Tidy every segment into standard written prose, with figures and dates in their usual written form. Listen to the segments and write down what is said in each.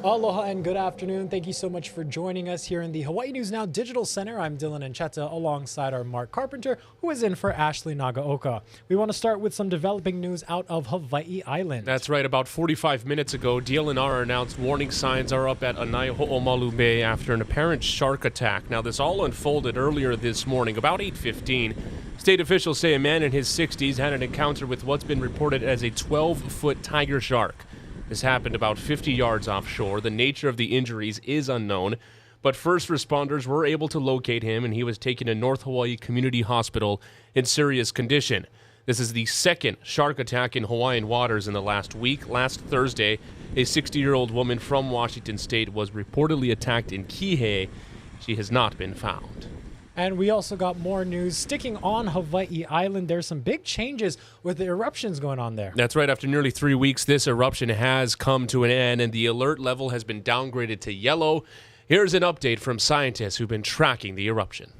Aloha and good afternoon. Thank you so much for joining us here in the Hawaii News Now Digital Center. I'm Dylan Ancheta alongside our Mark Carpenter, who is in for Ashley Nagaoka. We want to start with some developing news out of Hawaii Island. That's right. About 45 minutes ago, DLNR announced warning signs are up at Anaeho'omalu Bay after an apparent shark attack. Now, this all unfolded earlier this morning, about 8:15. State officials say a man in his 60s had an encounter with what's been reported as a 12-foot tiger shark. This happened about 50 yards offshore. The nature of the injuries is unknown, but first responders were able to locate him, and he was taken to North Hawaii Community Hospital in serious condition. This is the second shark attack in Hawaiian waters in the last week. Last Thursday, a 60-year-old woman from Washington State was reportedly attacked in Kihei. She has not been found. And we also got more news. Sticking on Hawaii Island, there's some big changes with the eruptions going on there. That's right. After nearly 3 weeks, this eruption has come to an end, and the alert level has been downgraded to yellow. Here's an update from scientists who've been tracking the eruption.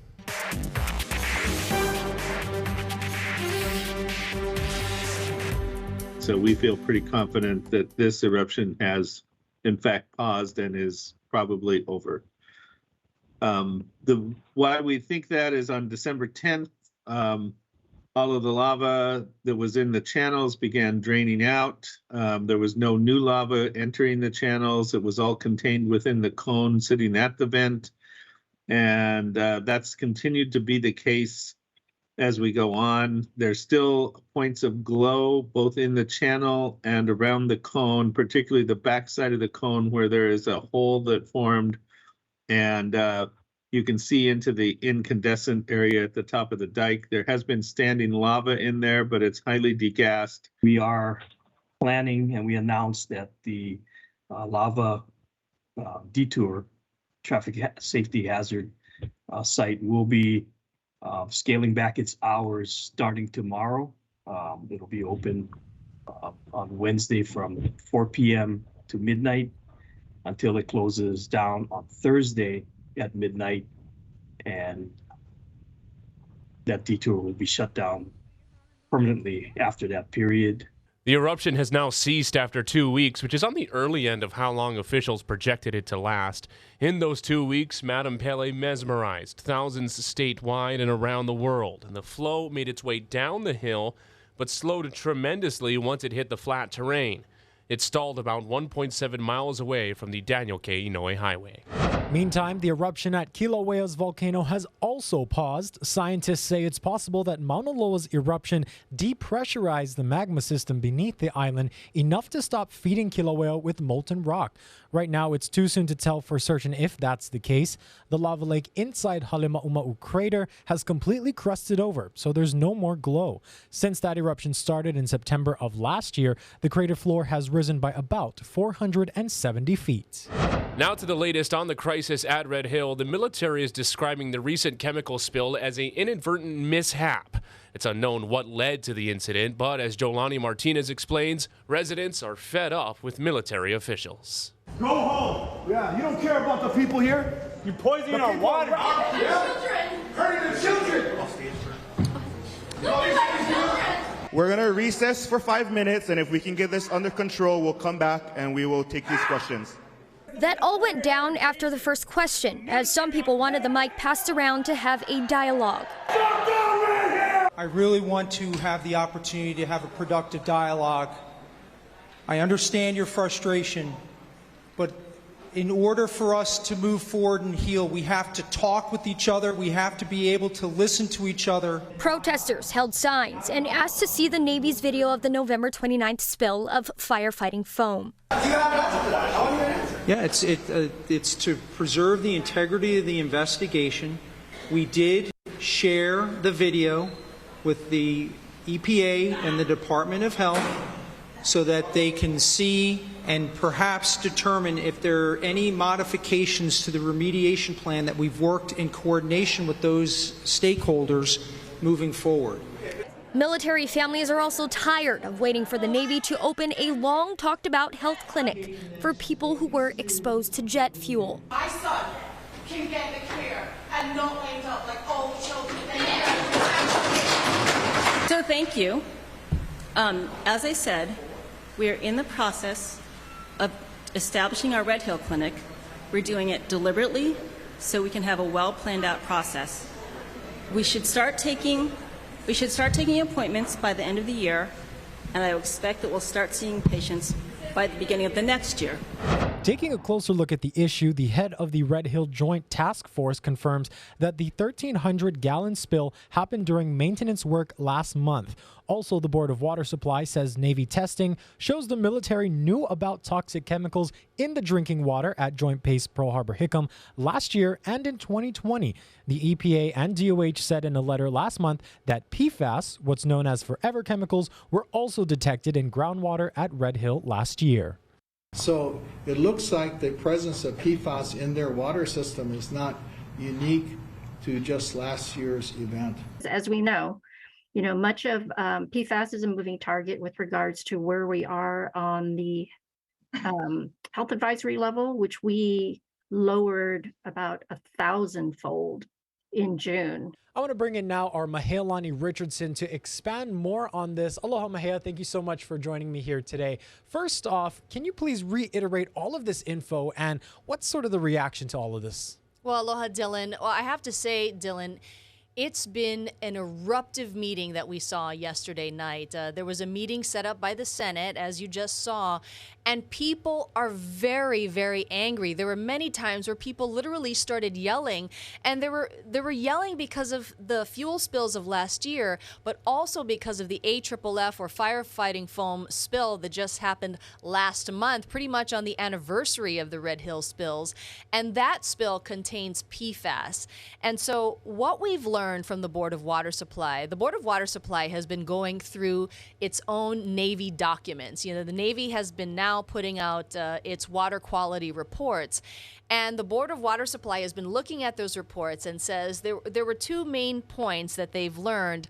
So we feel pretty confident that this eruption has, in fact, paused and is probably over. Why we think that is on December 10th, all of the lava that was in the channels began draining out. There was no new lava entering the channels. It was all contained within the cone sitting at the vent. And that's continued to be the case as we go on. There's still points of glow both in the channel and around the cone, particularly the backside of the cone where there is a hole that formed. And you can see into the incandescent area at the top of the dike. There has been standing lava in there, but it's highly degassed. We are planning, and we announced that the lava detour traffic safety hazard site will be scaling back its hours starting tomorrow. It'll be open on Wednesday from 4 p.m. to midnight until it closes down on Thursday at midnight, and that detour will be shut down permanently after that period. The eruption has now ceased after 2 weeks, which is on the early end of how long officials projected it to last. In those 2 weeks, Madame Pele mesmerized thousands statewide and around the world, and the flow made its way down the hill, but slowed tremendously once it hit the flat terrain. It stalled about 1.7 miles away from the Daniel K. Inouye Highway. Meantime, the eruption at Kilauea's volcano has also paused. Scientists say it's possible that Mauna Loa's eruption depressurized the magma system beneath the island enough to stop feeding Kilauea with molten rock. Right now, it's too soon to tell for certain if that's the case. The lava lake inside Halemaumau crater has completely crusted over, so there's no more glow. Since that eruption started in September of last year, the crater floor has risen by about 470 feet. Now to the latest on the crisis at Red Hill. The military is describing the recent chemical spill as an inadvertent mishap. It's unknown what led to the incident, but as Jolani Martinez explains, residents are fed up with military officials. Go home. Yeah, you don't care about the people here. You're poisoning our water. Hurting the children. We're going to recess for 5 minutes, and if we can get this under control, we'll come back and we will take these questions. That all went down after the first question, as some people wanted the mic passed around to have a dialogue. I really want to have the opportunity to have a productive dialogue. I understand your frustration, but in order for us to move forward and heal, we have to talk with each other. We have to be able to listen to each other. Protesters held signs and asked to see the Navy's video of the November 29th spill of firefighting foam. Yeah, it's to preserve the integrity of the investigation. We did share the video with the EPA and the Department of Health so that they can see and perhaps determine if there are any modifications to the remediation plan that we've worked in coordination with those stakeholders moving forward. Military families are also tired of waiting for the Navy to open a long talked about health clinic for people who were exposed to jet fuel. My son can get the care and not end up like all the children. So thank you. As I said, we are in the process of establishing our Red Hill Clinic, we're doing it deliberately so we can have a well-planned out process. We should start taking appointments by the end of the year, and I expect that we'll start seeing patients by the beginning of the next year. Taking a closer look at the issue, the head of the Red Hill Joint Task Force confirms that the 1,300-gallon spill happened during maintenance work last month. Also, the Board of Water Supply says Navy testing shows the military knew about toxic chemicals in the drinking water at Joint Base Pearl Harbor Hickam last year and in 2020. The EPA and DOH said in a letter last month that PFAS, what's known as forever chemicals, were also detected in groundwater at Red Hill last year. So it looks like the presence of PFAS in their water system is not unique to just last year's event. As we know, much of PFAS is a moving target with regards to where we are on the health advisory level, which we lowered about 1,000-fold in June. I want to bring in now our Mahealani Richardson to expand more on this. Aloha, Mahea. Thank you so much for joining me here today. First off, can you please reiterate all of this info and what's sort of the reaction to all of this? Well, aloha, Dylan. Well, I have to say, Dylan, it's been an eruptive meeting that we saw yesterday night. There was a meeting set up by the Senate, as you just saw, and people are very, very angry. There were many times where people literally started yelling, and they were yelling because of the fuel spills of last year, but also because of the AFFF or firefighting foam spill that just happened last month, pretty much on the anniversary of the Red Hill spills. And that spill contains PFAS. And so what we've learned from the Board of Water Supply, the Board of Water Supply has been going through its own Navy documents. The Navy has been now putting out its water quality reports. And the Board of Water Supply has been looking at those reports and says there were two main points that they've learned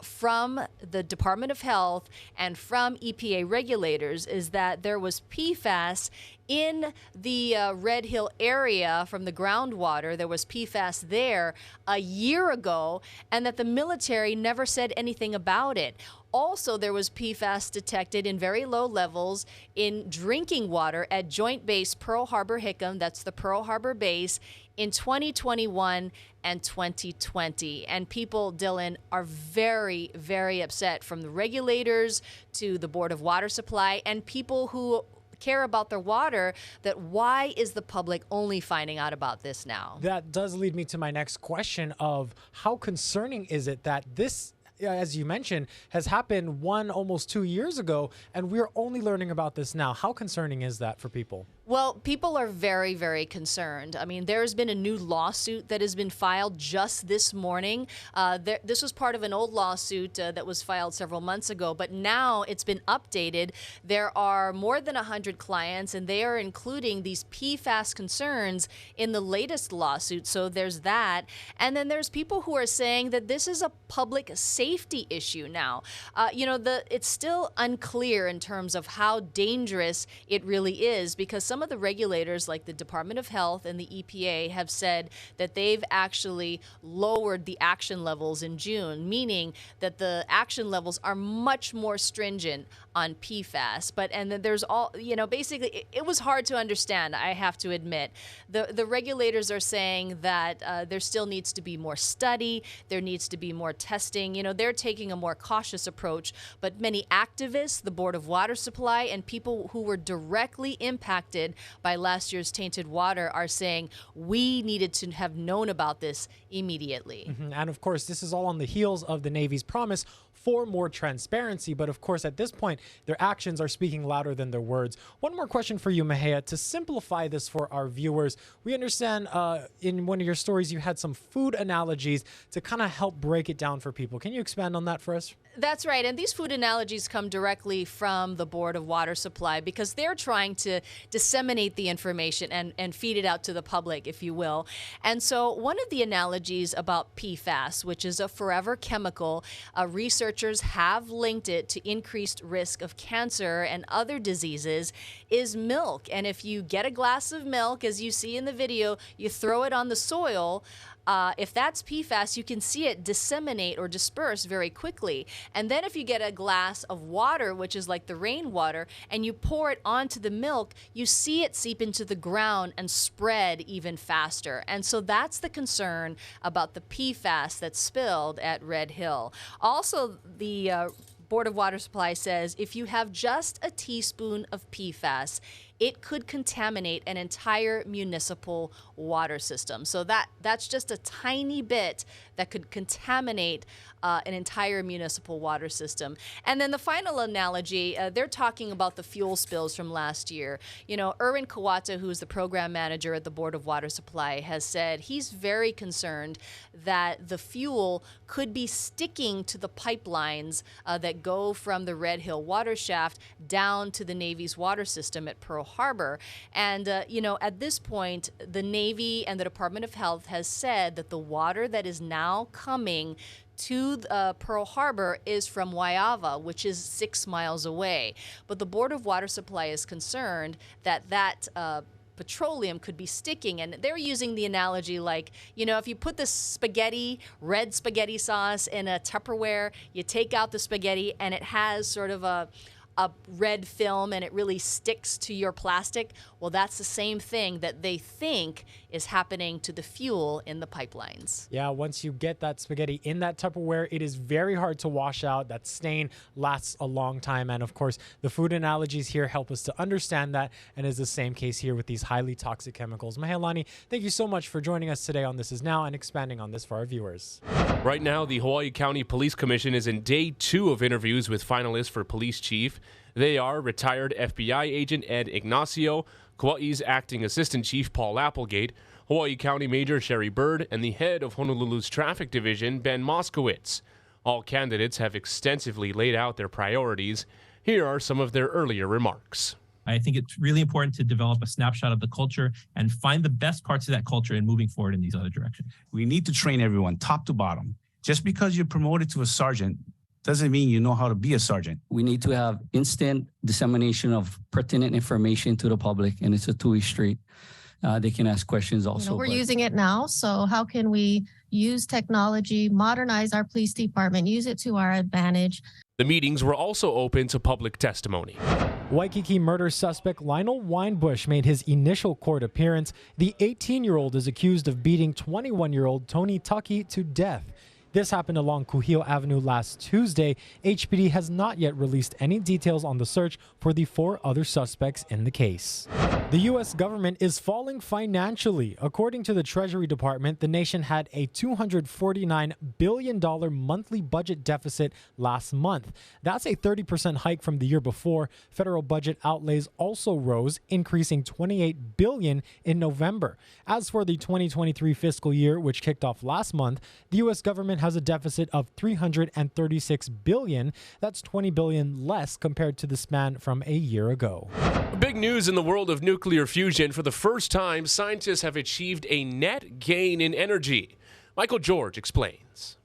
from the Department of Health and from EPA regulators is that there was PFAS in the Red Hill area from the groundwater. There was PFAS there a year ago, and that the military never said anything about it. Also, there was PFAS detected in very low levels in drinking water at Joint Base Pearl Harbor Hickam, that's the Pearl Harbor base, in 2021 and 2020. And people, Dylan, are very, very upset, from the regulators to the Board of Water Supply and people who care about their water, that why is the public only finding out about this now? That does lead me to my next question of how concerning is it that this, as you mentioned, has happened almost 2 years ago, and we're only learning about this now. How concerning is that for people? Well, people are very, very concerned. I mean, there's been a new lawsuit that has been filed just this morning. This was part of an old lawsuit that was filed several months ago, but now it's been updated. There are more than 100 clients, and they are including these PFAS concerns in the latest lawsuit. So there's that. And then there's people who are saying that this is a public safety issue now. It's still unclear in terms of how dangerous it really is, because some of the regulators, like the Department of Health and the EPA, have said that they've actually lowered the action levels in June, meaning that the action levels are much more stringent on PFAS. And then there's basically, it was hard to understand, I have to admit. The regulators are saying that there still needs to be more study, there needs to be more testing. They're taking a more cautious approach, but many activists, the Board of Water Supply, and people who were directly impacted by last year's tainted water are saying we needed to have known about this immediately. And of course, this is all on the heels of the Navy's promise for more transparency. But of course, at this point, their actions are speaking louder than their words. One more question for you, Mahea. To simplify this for our viewers, we understand in one of your stories, you had some food analogies to kind of help break it down for people. Can you expand on that for us? That's right. And these food analogies come directly from the Board of Water Supply, because they're trying to disseminate the information and feed it out to the public, if you will. And so one of the analogies about PFAS, which is a forever chemical, researchers have linked it to increased risk of cancer and other diseases, is milk. And if you get a glass of milk, as you see in the video, you throw it on the soil, if that's PFAS, you can see it disseminate or disperse very quickly. And then if you get a glass of water, which is like the rainwater, and you pour it onto the milk, you see it seep into the ground and spread even faster. And so that's the concern about the PFAS that's spilled at Red Hill. Also, the Board of Water Supply says if you have just a teaspoon of PFAS, it could contaminate an entire municipal water system. So that's just a tiny bit that could contaminate an entire municipal water system. And then the final analogy, they're talking about the fuel spills from last year. You know, Erwin Kawata, who's the program manager at the Board of Water Supply, has said he's very concerned that the fuel could be sticking to the pipelines that go from the Red Hill water shaft down to the Navy's water system at Pearl Harbor. And, you know, at this point, the Navy and the Department of Health has said that the water that is now coming to Pearl Harbor is from Waiava, which is 6 miles away. But the Board of Water Supply is concerned that petroleum could be sticking, and they're using the analogy like, you know, if you put this spaghetti, red spaghetti sauce in a Tupperware, you take out the spaghetti and it has sort of a red film and it really sticks to your plastic. Well, that's the same thing that they think is happening to the fuel in the pipelines. Yeah, once you get that spaghetti in that Tupperware, it is very hard to wash out. That stain lasts a long time. And of course, the food analogies here help us to understand that, and is the same case here with these highly toxic chemicals. Mahealani, thank you so much for joining us today on This Is Now and expanding on this for our viewers. Right now, the Hawaii County Police Commission is in day 2 of interviews with finalists for police chief. They are retired FBI agent Ed Ignacio, Kauai's acting assistant chief Paul Applegate, Hawaii County Major Sherry Bird, and the head of Honolulu's traffic division, Ben Moskowitz. All candidates have extensively laid out their priorities. Here are some of their earlier remarks. I think it's really important to develop a snapshot of the culture and find the best parts of that culture in moving forward in these other directions. We need to train everyone, top to bottom. Just because you're promoted to a sergeant doesn't mean you know how to be a sergeant. We need to have instant dissemination of pertinent information to the public, and it's a two-way street. They can ask questions also. We're using it now, so how can we use technology, modernize our police department, use it to our advantage? The meetings were also open to public testimony. Waikiki murder suspect Lionel Winebush made his initial court appearance. The 18-year-old is accused of beating 21-year-old Tony Tucky to death. This happened along Kuhio Avenue last Tuesday. HPD has not yet released any details on the search for the 4 other suspects in the case. The U.S. government is falling financially. According to the Treasury Department, the nation had a $249 billion monthly budget deficit last month. That's a 30% hike from the year before. Federal budget outlays also rose, increasing $28 billion in November. As for the 2023 fiscal year, which kicked off last month, the U.S. government has a deficit of $336 billion. That's $20 billion less compared to the span from a year ago. Big news in the world of nuclear fusion. For the first time, scientists have achieved a net gain in energy. Michael George explains.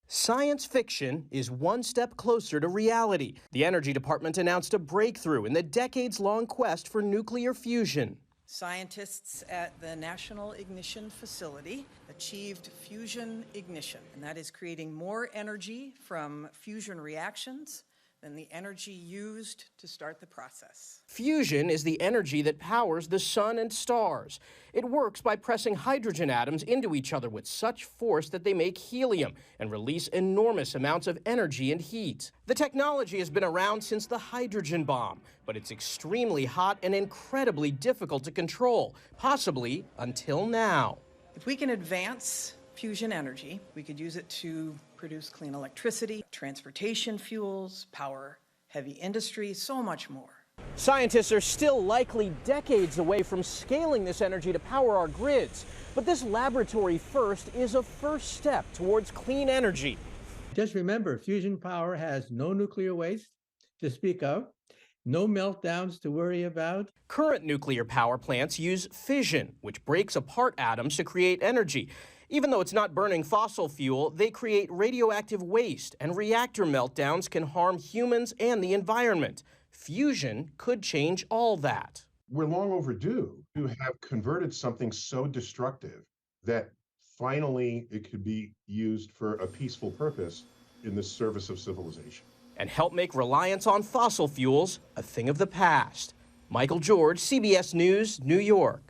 Science fiction is one step closer to reality. The Energy Department announced a breakthrough in the decades-long quest for nuclear fusion. Scientists at the National Ignition Facility achieved fusion ignition, and that is creating more energy from fusion reactions than the energy used to start the process. Fusion is the energy that powers the sun and stars. It works by pressing hydrogen atoms into each other with such force that they make helium and release enormous amounts of energy and heat. The technology has been around since the hydrogen bomb, but it's extremely hot and incredibly difficult to control, possibly until now. If we can advance fusion energy, we could use it to produce clean electricity, transportation fuels, power heavy industry, so much more. Scientists are still likely decades away from scaling this energy to power our grids, but this laboratory first is a first step towards clean energy. Just remember, fusion power has no nuclear waste to speak of, no meltdowns to worry about. Current nuclear power plants use fission, which breaks apart atoms to create energy. Even though it's not burning fossil fuel, they create radioactive waste, and reactor meltdowns can harm humans and the environment. Fusion could change all that. We're long overdue to have converted something so destructive that finally it could be used for a peaceful purpose in the service of civilization. And help make reliance on fossil fuels a thing of the past. Michael George, CBS News, New York.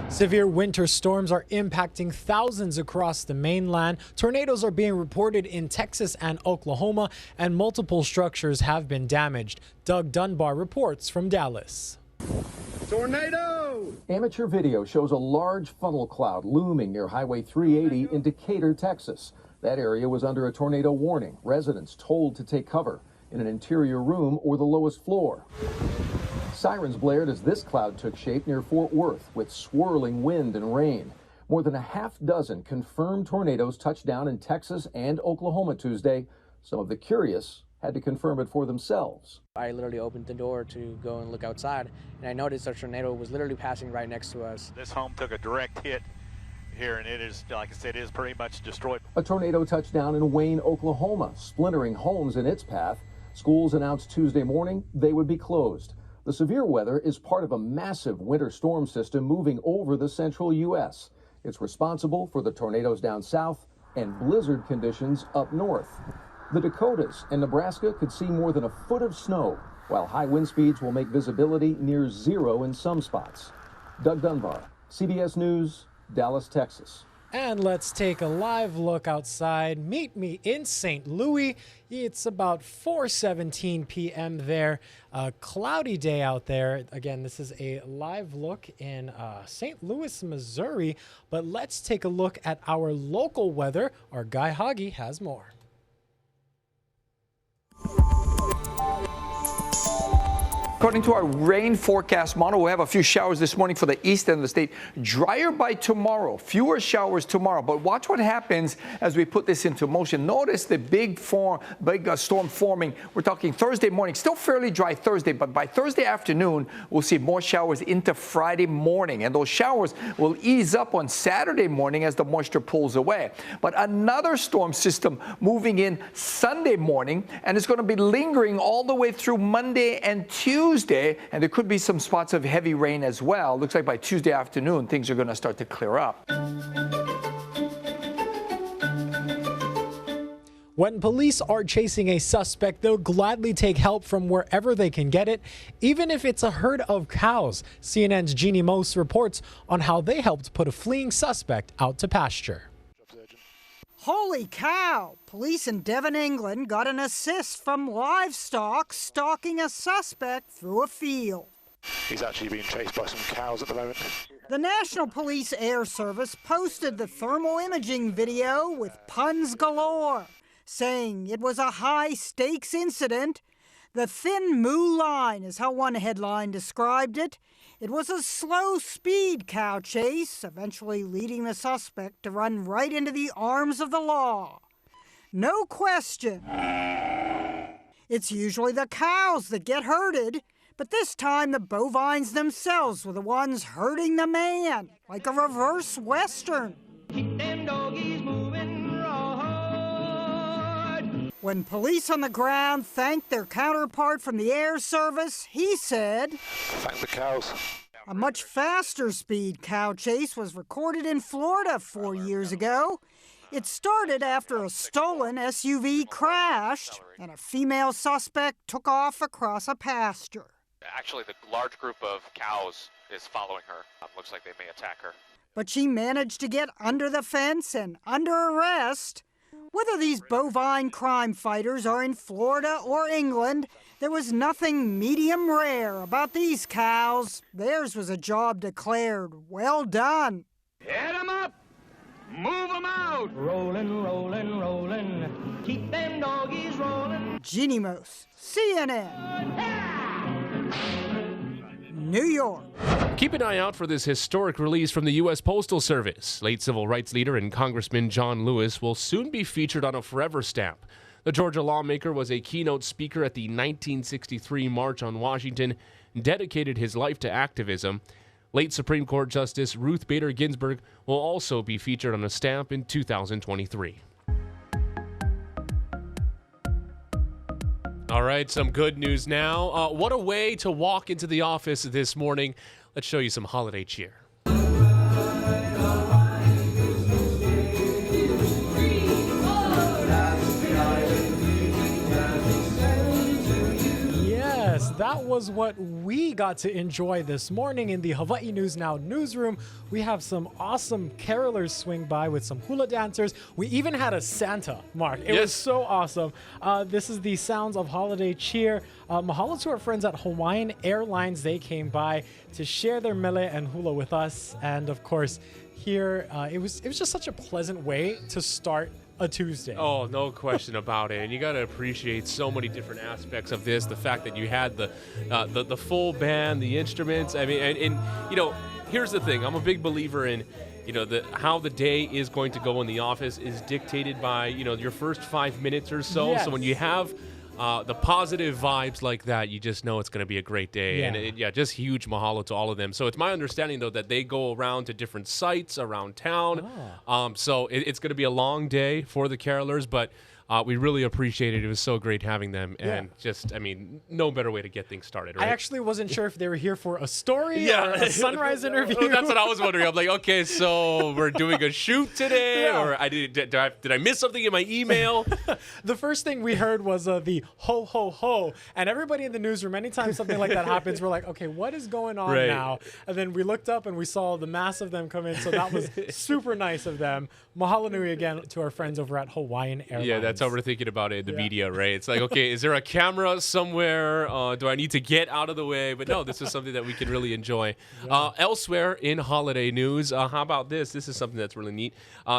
Severe winter storms are impacting thousands across the mainland. Tornadoes are being reported in Texas and Oklahoma, and multiple structures have been damaged. Doug Dunbar reports from Dallas. Tornado! Amateur video shows a large funnel cloud looming near Highway 380 in Decatur, Texas. That area was under a tornado warning. Residents told to take cover in an interior room or the lowest floor. Sirens blared as this cloud took shape near Fort Worth with swirling wind and rain. More than a half dozen confirmed tornadoes touched down in Texas and Oklahoma Tuesday. Some of the curious had to confirm it for themselves. I literally opened the door to go and look outside, and I noticed a tornado was literally passing right next to us. This home took a direct hit here, and it is, like I said, it is pretty much destroyed. A tornado touched down in Wayne, Oklahoma, splintering homes in its path. Schools announced Tuesday morning they would be closed. The severe weather is part of a massive winter storm system moving over the central U.S. It's responsible for the tornadoes down south and blizzard conditions up north. The Dakotas and Nebraska could see more than a foot of snow, while high wind speeds will make visibility near zero in some spots. Doug Dunbar, CBS News, Dallas, Texas. And let's take a live look outside. Meet me in St. Louis. It's about 4:17 p.m. there. A cloudy day out there. Again, this is a live look in St. Louis, Missouri. But let's take a look at our local weather. Our Guy Hoggy has more. According to our rain forecast model, we'll have a few showers this morning for the east end of the state. Drier by tomorrow, fewer showers tomorrow. But watch what happens as we put this into motion. Notice the big storm forming. We're talking Thursday morning, still fairly dry Thursday, but by Thursday afternoon, we'll see more showers into Friday morning. And those showers will ease up on Saturday morning as the moisture pulls away. But another storm system moving in Sunday morning, and it's going to be lingering all the way through Monday and Tuesday, and there could be some spots of heavy rain as well. Looks like by Tuesday afternoon, things are going to start to clear up. When police are chasing a suspect, they'll gladly take help from wherever they can get it, even if it's a herd of cows. CNN's Jeannie Mose reports on how they helped put a fleeing suspect out to pasture. Holy cow! Police in Devon, England got an assist from livestock stalking a suspect through a field. He's actually being chased by some cows at the moment. The National Police Air Service posted the thermal imaging video with puns galore, saying it was a high-stakes incident. The thin moo line is how one headline described it. It was a slow-speed cow chase, eventually leading the suspect to run right into the arms of the law. No question. It's usually the cows that get herded, but this time the bovines themselves were the ones herding the man, like a reverse Western. Keep them doggies moving right. When police on the ground thanked their counterpart from the Air Service, he said, "Thank the cows." A much faster speed cow chase was recorded in Florida 4 years ago. It started after a stolen SUV crashed and a female suspect took off across a pasture. Actually, the large group of cows is following her. Looks like they may attack her. But she managed to get under the fence and under arrest. Whether these bovine crime fighters are in Florida or England, there was nothing medium rare about these cows. Theirs was a job declared well done. Hit 'em up! Move 'em out! Rollin', rollin', rollin'. Keep them doggies rollin'. Jeannie Mose, CNN. New York. Keep an eye out for this historic release from the U.S. Postal Service. Late civil rights leader and Congressman John Lewis will soon be featured on a forever stamp. The Georgia lawmaker was a keynote speaker at the 1963 March on Washington and dedicated his life to activism. Late Supreme Court Justice Ruth Bader Ginsburg will also be featured on a stamp in 2023. All right, some good news now. What a way to walk into the office this morning. Let's show you some holiday cheer. was what we got to enjoy this morning in the Hawaii News Now newsroom. We have some awesome carolers swing by with some hula dancers. We even had a Santa, Mark. It was so awesome. This is the sounds of holiday cheer. Mahalo to our friends at Hawaiian Airlines. They came by to share their mele and hula with us. And of course, here, it was just such a pleasant way to start a Tuesday. Oh, no question about it. And you got to appreciate so many different aspects of this. The fact that you had the full band, the instruments. I mean, and you know, here's the thing. I'm a big believer in, you know, how the day is going to go in the office is dictated by, you know, your first 5 minutes or so. Yes. So when you have the positive vibes like that, you just know it's going to be a great day. Yeah. And just huge mahalo to all of them. So it's my understanding, though, that they go around to different sites around town. So it's going to be a long day for the carolers, but we really appreciate it. It was so great having them. And just, I mean, no better way to get things started, right? I actually wasn't sure if they were here for a story or a sunrise interview. That's what I was wondering. I'm like, okay, so we're doing a shoot today, or did I miss something in my email? The first thing we heard was the ho, ho, ho. And everybody in the newsroom, anytime something like that happens, we're like, okay, what is going on now? And then we looked up and we saw the mass of them come in. So that was super nice of them. Mahalo nui again to our friends over at Hawaiian Airlines. Yeah, that's how we're thinking about it in the media, right? It's like, okay, is there a camera somewhere? Do I need to get out of the way? But no, this is something that we can really enjoy. Elsewhere in holiday news, how about this? This is something that's really neat.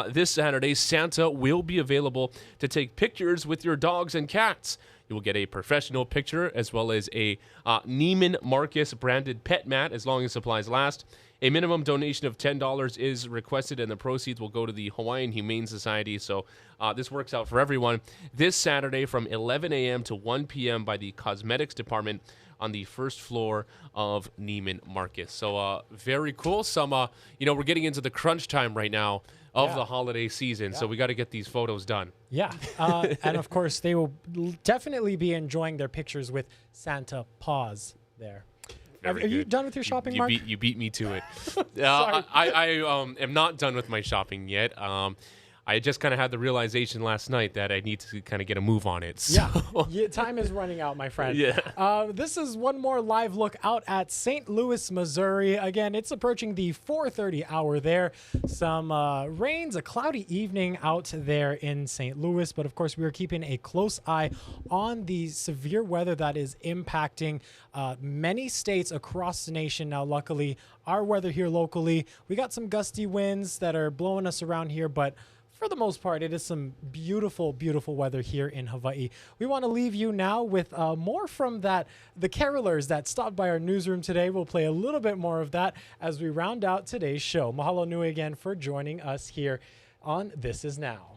This Saturday, Santa will be available to take pictures with your dogs and cats. You will get a professional picture as well as a Neiman Marcus branded pet mat as long as supplies last. A minimum donation of $10 is requested, and the proceeds will go to the Hawaiian Humane Society. So this works out for everyone. This Saturday from 11 a.m. to 1 p.m. by the Cosmetics Department on the first floor of Neiman Marcus. So very cool. Some, you know, we're getting into the crunch time right now of the holiday season, so we got to get these photos done. Yeah, and of course, they will definitely be enjoying their pictures with Santa Paws there. Are you done with your shopping, Mark? You beat me to it. I am not done with my shopping yet. I just kind of had the realization last night that I need to kind of get a move on it. So. Yeah, time is running out, my friend. Yeah. This is one more live look out at St. Louis, Missouri. Again, it's approaching the 4:30 hour there. Some rains, a cloudy evening out there in St. Louis. But of course, we are keeping a close eye on the severe weather that is impacting many states across the nation. Now, luckily, our weather here locally, we got some gusty winds that are blowing us around here, but for the most part, it is some beautiful, beautiful weather here in Hawaii. We want to leave you now with more from the carolers that stopped by our newsroom today. We'll play a little bit more of that as we round out today's show. Mahalo nui again for joining us here on This Is Now.